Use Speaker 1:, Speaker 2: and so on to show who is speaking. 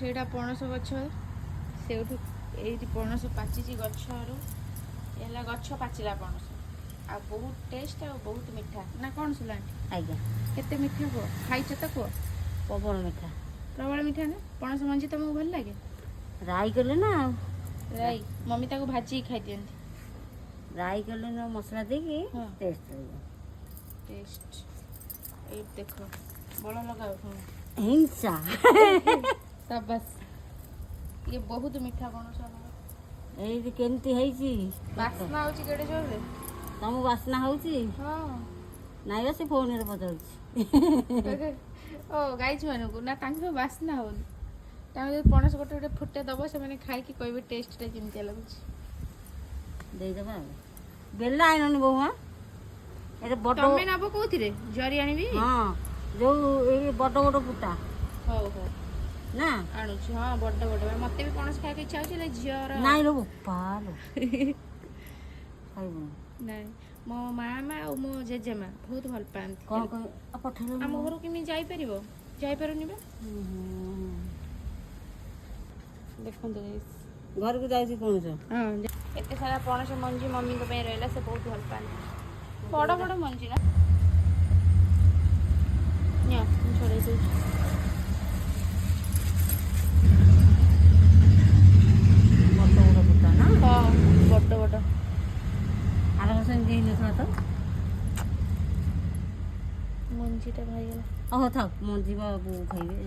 Speaker 1: ସେଇଟା ପଣସ ଗଛ ସେଇଠୁ ଏଇଠି ପଣସ ପାଚିଛି ଗଛରୁ ହେଲା ଗଛ ପାଚିଲା ପଣସ ଆଉ ବହୁତ ଟେଷ୍ଟ ଆଉ ବହୁତ ମିଠା ନା କ'ଣ ସୁଲାଣ୍ଟି?
Speaker 2: ଆଜ୍ଞା
Speaker 1: କେତେ ମିଠା କୁହ ଖାଇଛ ତ କୁହ?
Speaker 2: ପ୍ରବଳ ମିଠା
Speaker 1: ପ୍ରବଳ ମିଠା ନା ପଣସ ମଞ୍ଜି ତମକୁ ଭଲ ଲାଗେ?
Speaker 2: ରାଇ କଲେ ନା ଆଉ
Speaker 1: ରାଇ ମମି ତାକୁ ଭାଜିକି ଖାଇଦିଅନ୍ତି।
Speaker 2: ରାଇ କଲେ ନା ମସଲା ଦେଇକି
Speaker 1: ହଁ।
Speaker 2: ଟେଷ୍ଟ ରହିବ।
Speaker 1: ଟେଷ୍ଟ ଏଇ ଦେଖ ବଳ ଲଗାଅ ଶୁଣ
Speaker 2: ହିଂସା
Speaker 1: ସାବାସ୍ ଇଏ ବହୁତ ମିଠା ପଣସ ଆମର।
Speaker 2: ଏଇଠି କେମିତି ହେଇଛି
Speaker 1: ବାସ୍ନା ହେଉଛି କେଡ଼େ ଜୋରରେ।
Speaker 2: ତମକୁ ବାସ୍ନା ହଉଛି?
Speaker 1: ହଁ
Speaker 2: ନାଇଁ ବା ସେ ଫୋନରେ ପଚାରୁଛି।
Speaker 1: ଓ ଗାଈ ଛୁଆମାନଙ୍କୁ ନା ତାଙ୍କୁ ବାସ୍ନା ହେଉନି ତାଙ୍କୁ ଯଦି ପଣସ ଗୋଟେ ଗୋଟେ ଫୁଟେ ଦେବ ସେମାନେ ଖାଇକି କହିବେ ଟେଷ୍ଟଟା କେମିତିଆ ଲାଗୁଛି।
Speaker 2: ଦେଇଦେବା ଆଉ ବେଲା ଆଣିଲନି ବୋଉ ଏଇଟା ବଡ଼
Speaker 1: ତମେ ନେବ କୋଉଥିରେ ଜରି ଆଣିବି?
Speaker 2: ହଁ ଯୋଉ ଏଇ ବଡ଼ ବଡ଼ ବୁଟା
Speaker 1: ହଉ ହଉ
Speaker 2: ନା
Speaker 1: ଆଣୁଛି। ହଁ ବଡ଼ ବଡ଼ ମୋତେ ବି ପଣସ ଖାଇବାକୁ ଇଚ୍ଛା ହେଉଛି ହେଲେ ଝିଅର
Speaker 2: ନାଇଁ ଲୋ ବୋପାଲୋ ଖାଇବୁନି।
Speaker 1: ନାଇଁ ମୋ ମା ଆଉ ମୋ ଜେଜେମା ବହୁତ ଭଲ ପାଆନ୍ତି।
Speaker 2: କ'ଣ ପଠେଇଲ
Speaker 1: ଆମ ଘରକୁ କେମିତି ଯାଇପାରିବ? ଯାଇପାରୁନି ବା। ଦେଖନ୍ତୁ
Speaker 2: ଘରକୁ ଯାଉଛି ପଣସ।
Speaker 1: ହଁ ଏତେ ସାରା ପଣସ ମଞ୍ଜି ମମିଙ୍କ ପାଇଁ ରହିଲା ସେ ବହୁତ ଭଲ ପାଆନ୍ତି। ବଡ଼ ବଡ଼ ମଞ୍ଜି ନା ନିଅ ମୁଁ ଛଡ଼େଇ ଦେଉଛି।
Speaker 2: ବଡ଼ ବଡ଼ ବୁଟା ନା
Speaker 1: ହଁ ବଡ଼ ବଡ଼
Speaker 2: ଆର ବର୍ଷ ଏମିତି ହେଇନଥିଲା ତ।
Speaker 1: ମଞ୍ଜିଟା ଭାଇଗଲା।
Speaker 2: ହଉ ଥାଉ ମଞ୍ଜି ବା ବୋଉ ଖାଇବେ।